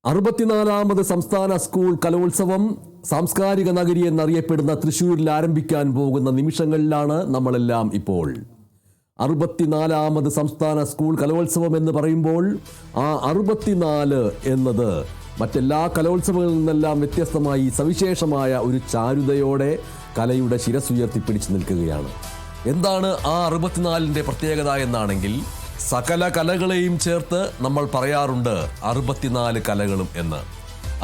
64ാമത് സംസ്ഥാന സ്കൂൾ കലോത്സവം സാംസ്കാരിക നഗരി എന്നറിയപ്പെടുന്ന തൃശ്ശൂരിൽ ആരംഭിക്കാൻ പോകുന്ന നിമിഷങ്ങളിലാണ് നമ്മളെല്ലാം ഇപ്പോൾ. 64ാമത് സംസ്ഥാന സ്കൂൾ കലോത്സവം എന്ന് പറയുമ്പോൾ ആ 64 എന്നത് മറ്റെല്ലാ കലോത്സവങ്ങളിൽ നിന്നെല്ലാം വ്യത്യസ്തമായി സവിശേഷമായ ഒരു ചാരുതയോടെ കലയുടെ ശിരസുയർത്തിപ്പിടിച്ചു നിൽക്കുകയാണ്. എന്താണ് ആ 64ന്റെ പ്രത്യേകത എന്നാണെങ്കിൽ, സകല കലകളെയും ചേർത്ത് നമ്മൾ പറയാറുണ്ട് 64 കലകളും എന്ന്.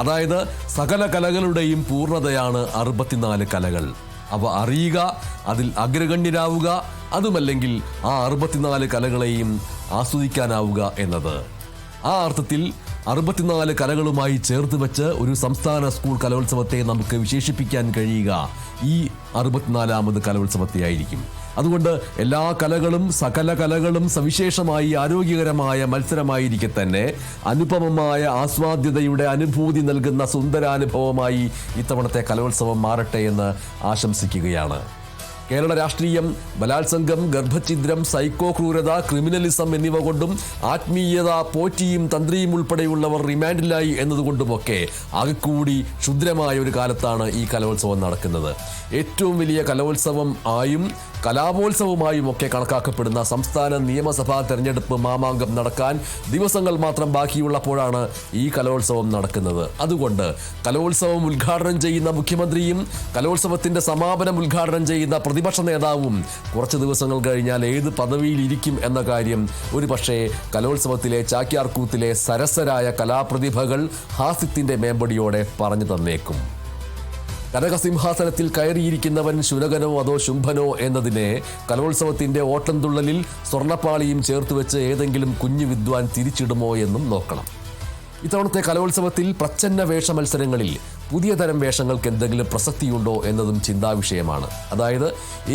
അതായത് സകല കലകളുടെയും പൂർണ്ണതയാണ് 64 കലകൾ. അവ അറിയുക, അതിൽ അഗ്രഗണ്യരാവുക, അതുമല്ലെങ്കിൽ ആ 64 കലകളെയും ആസ്വദിക്കാനാവുക എന്നത്. ആ അർത്ഥത്തിൽ 64 കലകളുമായി ചേർത്ത് വെച്ച് ഒരു സംസ്ഥാന സ്കൂൾ കലോത്സവത്തെ നമുക്ക് വിശേഷിപ്പിക്കാൻ കഴിയുക ഈ 64ാമത് കലോത്സവത്തെ ആയിരിക്കും. അതുകൊണ്ട് എല്ലാ കലകളും സകല കലകളും സവിശേഷമായി ആരോഗ്യകരമായ മത്സരമായിരിക്കെ തന്നെ അനുപമമായ ആസ്വാദ്യതയുടെ അനുഭൂതി നൽകുന്ന സുന്ദരാനുഭവമായി ഇത്തവണത്തെ കലോത്സവം മാറട്ടെ എന്ന് ആശംസിക്കുകയാണ്. കേരള രാഷ്ട്രീയം ബലാത്സംഗം, ഗർഭഛിദ്രം, സൈക്കോ ക്രൂരത, ക്രിമിനലിസം എന്നിവ കൊണ്ടും ആത്മീയത പോറ്റിയും തന്ത്രിയും ഉൾപ്പെടെയുള്ളവർ റിമാൻഡിലായി എന്നതുകൊണ്ടുമൊക്കെ ആകെക്കൂടി ക്ഷുദ്രമായ ഒരു കാലത്താണ് ഈ കലോത്സവം നടക്കുന്നത്. ഏറ്റവും വലിയ കലോത്സവം ആയും കലാപോത്സവമായും ഒക്കെ കണക്കാക്കപ്പെടുന്ന സംസ്ഥാന നിയമസഭാ തെരഞ്ഞെടുപ്പ് മാമാങ്കം നടക്കാൻ ദിവസങ്ങൾ മാത്രം ബാക്കിയുള്ളപ്പോഴാണ് ഈ കലോത്സവം നടക്കുന്നത്. അതുകൊണ്ട് കലോത്സവം ഉദ്ഘാടനം ചെയ്യുന്ന മുഖ്യമന്ത്രിയും കലോത്സവത്തിന്റെ സമാപനം ഉദ്ഘാടനം ചെയ്യുന്ന പ്രതിപക്ഷ നേതാവും കുറച്ച് ദിവസങ്ങൾ കഴിഞ്ഞാൽ ഏത് പദവിയിൽ ഇരിക്കും എന്ന കാര്യം ഒരു പക്ഷേ കലോത്സവത്തിലെ ചാക്യാർകൂത്തിലെ സരസരായ കലാപ്രതിഭകൾ ഹാസ്യത്തിന്റെ മേമ്പടിയോടെ പറഞ്ഞു തന്നേക്കും. കനകസിംഹാസനത്തിൽ കയറിയിരിക്കുന്നവൻ ശുനകനോ അതോ ശുംഭനോ എന്നതിനെ കലോത്സവത്തിന്റെ ഓട്ടംതുള്ളലിൽ സ്വർണ്ണപ്പാളിയും ചേർത്തുവെച്ച് ഏതെങ്കിലും കുഞ്ഞു വിദ്വാൻ തിരിച്ചിടുമോ എന്നും നോക്കണം. ഇത്തവണത്തെ കലോത്സവത്തിൽ പ്രച്ഛന്ന വേഷ മത്സരങ്ങളിൽ പുതിയ തരം വേഷങ്ങൾക്ക് എന്തെങ്കിലും പ്രസക്തിയുണ്ടോ എന്നതും ചിന്താവിഷയമാണ്. അതായത്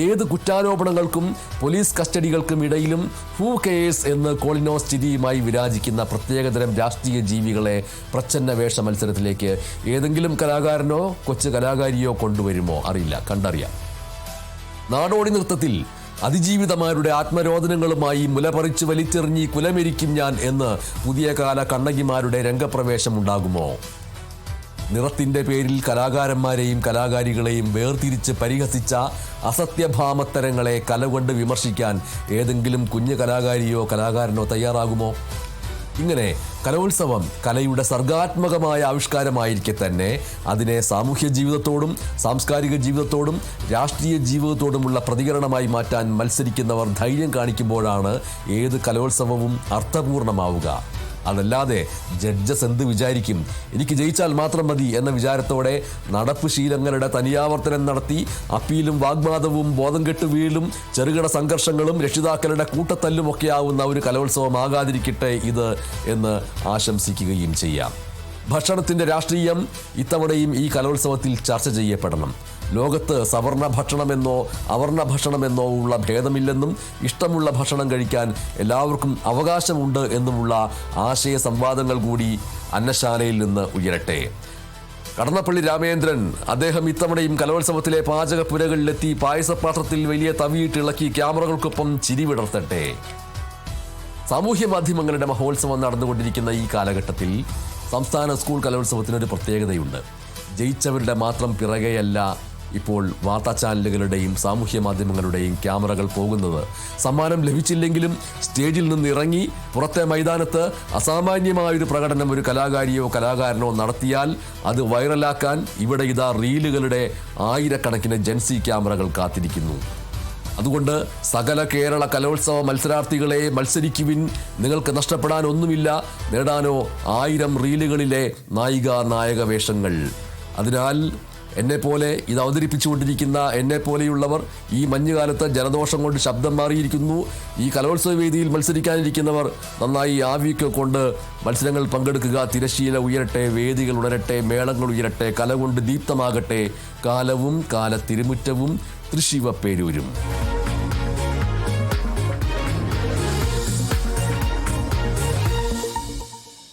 ഏത് കുറ്റാരോപണങ്ങൾക്കും പോലീസ് കസ്റ്റഡികൾക്കും ഇടയിലും ഹൂ കെയേഴ്സ് എന്ന് കോളിനോസ് സ്ഥിതിയുമായി വിരാജിക്കുന്ന പ്രത്യേകതരം രാഷ്ട്രീയ ജീവികളെ പ്രച്ഛന്ന വേഷ മത്സരത്തിലേക്ക് ഏതെങ്കിലും കലാകാരനോ കൊച്ചു കലാകാരിയോ കൊണ്ടുവരുമോ അറിയില്ല, കണ്ടറിയാം. നാടോടി നൃത്തത്തിൽ അതിജീവിതമാരുടെ ആത്മരോദനങ്ങളുമായി മുലപറിച്ച് വലിച്ചെറിഞ്ഞി കുലമെരിക്കും ഞാൻ എന്ന് പുതിയ കാല കണ്ണകിമാരുടെ രംഗപ്രവേശം ഉണ്ടാകുമോ? നിറത്തിൻ്റെ പേരിൽ കലാകാരന്മാരെയും കലാകാരികളെയും വേർതിരിച്ച് പരിഹസിച്ച അസത്യഭാമത്തരങ്ങളെ കലകൊണ്ട് വിമർശിക്കാൻ ഏതെങ്കിലും കുഞ്ഞു കലാകാരിയോ കലാകാരനോ തയ്യാറാകുമോ? ഇങ്ങനെ കലോത്സവം കലയുടെ സർഗാത്മകമായ ആവിഷ്കാരമായിരിക്കെ തന്നെ അതിനെ സാമൂഹ്യ ജീവിതത്തോടും സാംസ്കാരിക ജീവിതത്തോടും രാഷ്ട്രീയ ജീവിതത്തോടുമുള്ള പ്രതികരണമായി മാറ്റാൻ മത്സരിക്കുന്നവർ ധൈര്യം കാണിക്കുമ്പോഴാണ് ഏത് കലോത്സവവും അർത്ഥപൂർണമാവുക. അതല്ലാതെ ജഡ്ജസ് എന്ത് വിചാരിക്കും, എനിക്ക് ജയിച്ചാൽ മാത്രം മതി എന്ന വിചാരത്തോടെ നടപ്പ് ശീലങ്ങളുടെ തനിയാവർത്തനം നടത്തി അപ്പീലും വാഗ്വാദവും ബോധം കെട്ടു വീഴും ചെറുകിട സംഘർഷങ്ങളും രക്ഷിതാക്കളുടെ കൂട്ടത്തല്ലുമൊക്കെ ആവുന്ന ഒരു കലോത്സവമാകാതിരിക്കട്ടെ ഇത് എന്ന് ആശംസിക്കുകയും ചെയ്യാം. ഭക്ഷണത്തിൻ്റെ രാഷ്ട്രീയം ഇത്തവണയും ഈ കലോത്സവത്തിൽ ചർച്ച ചെയ്യപ്പെടണം. ലോകത്ത് സവർണ ഭക്ഷണമെന്നോ അവർണ ഭക്ഷണമെന്നോ ഉള്ള ഭേദമില്ലെന്നും ഇഷ്ടമുള്ള ഭക്ഷണം കഴിക്കാൻ എല്ലാവർക്കും അവകാശമുണ്ട് എന്നുമുള്ള ആശയ സംവാദങ്ങൾ കൂടി അന്നശാലയിൽ നിന്ന് ഉയരട്ടെ. കടന്നപ്പള്ളി രാമേന്ദ്രൻ അദ്ദേഹം ഇത്തവണയും കലോത്സവത്തിലെ പാചകപ്പുരകളിലെത്തി പായസപാത്രത്തിൽ വലിയ തവിയിട്ടിളക്കി ക്യാമറകൾക്കൊപ്പം ചിരി വിടർത്തട്ടെ. സാമൂഹ്യ മാധ്യമങ്ങളുടെ മഹോത്സവം നടന്നുകൊണ്ടിരിക്കുന്ന ഈ കാലഘട്ടത്തിൽ സംസ്ഥാന സ്കൂൾ കലോത്സവത്തിനൊരു പ്രത്യേകതയുണ്ട്. ജയിച്ചവരുടെ മാത്രം പിറകെയല്ല ഇപ്പോൾ വാർത്താ ചാനലുകളുടെയും സാമൂഹ്യ മാധ്യമങ്ങളുടെയും ക്യാമറകൾ പോകുന്നത്. സമ്മാനം ലഭിച്ചില്ലെങ്കിലും സ്റ്റേജിൽ നിന്ന് ഇറങ്ങി പുറത്തെ മൈതാനത്ത് അസാമാന്യമായൊരു പ്രകടനം ഒരു കലാകാരിയോ കലാകാരനോ നടത്തിയാൽ അത് വൈറലാക്കാൻ ഇവിടെ ഇതാ റീലുകളുടെ ആയിരക്കണക്കിന് ജെൻസി ക്യാമറകൾ കാത്തിരിക്കുന്നു. അതുകൊണ്ട് സകല കേരള കലോത്സവ മത്സരാർത്ഥികളെ മത്സരിക്കുവിൻ, നിങ്ങൾക്ക് നഷ്ടപ്പെടാൻ ഒന്നുമില്ല, നേടാനോ 1000 റീലുകളിലെ നായിക വേഷങ്ങൾ. അതിനാൽ എന്നെപ്പോലെ ഇത് അവതരിപ്പിച്ചുകൊണ്ടിരിക്കുന്ന എന്നെപ്പോലെയുള്ളവർ ഈ മഞ്ഞുകാലത്ത് ജലദോഷം കൊണ്ട് ശബ്ദം മാറിയിരിക്കുന്നു. ഈ കലോത്സവ വേദിയിൽ മത്സരിക്കാനിരിക്കുന്നവർ നന്നായി ആവിയൊക്കെ കൊണ്ട് മത്സരങ്ങൾ പങ്കെടുക്കുക. തിരശ്ശീല ഉയരട്ടെ, വേദികൾ ഉണരട്ടെ, മേളങ്ങൾ ഉയരട്ടെ, കല കൊണ്ട് ദീപ്തമാകട്ടെ കാലവും കാലത്തിരുമുറ്റവും തൃശ്ശിവ പേരൂരും.